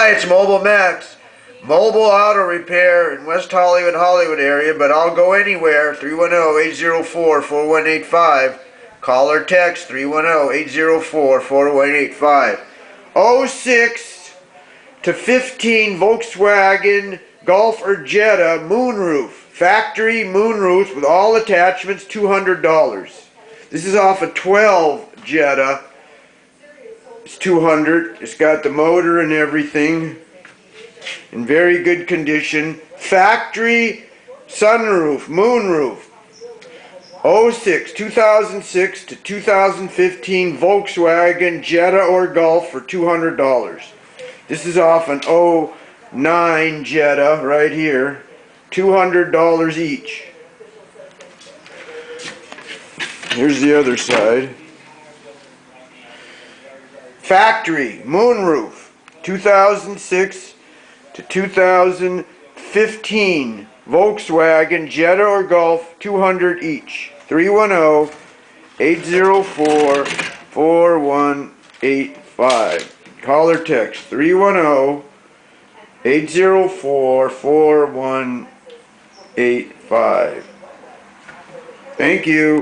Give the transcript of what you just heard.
Hi, it's Mobile Max. Mobile auto repair in West Hollywood area, but I'll go anywhere. 310-804-4185. Call or text 310-804-4185. 06 to 15 Volkswagen Golf or Jetta moonroof. Factory moonroof with all attachments, $200. This is off a 12 Jetta. It's $200. It's got the motor and everything in very good condition. Factory sunroof, moonroof. 2006 to 2015 Volkswagen Jetta or Golf for $200. This is off an 09 Jetta right here. $200 each. Here's the other side. Factory moonroof, 2006 to 2015 Volkswagen Jetta or Golf, $200 each. 310-804-4185. Call or text 310-804-4185. Thank you.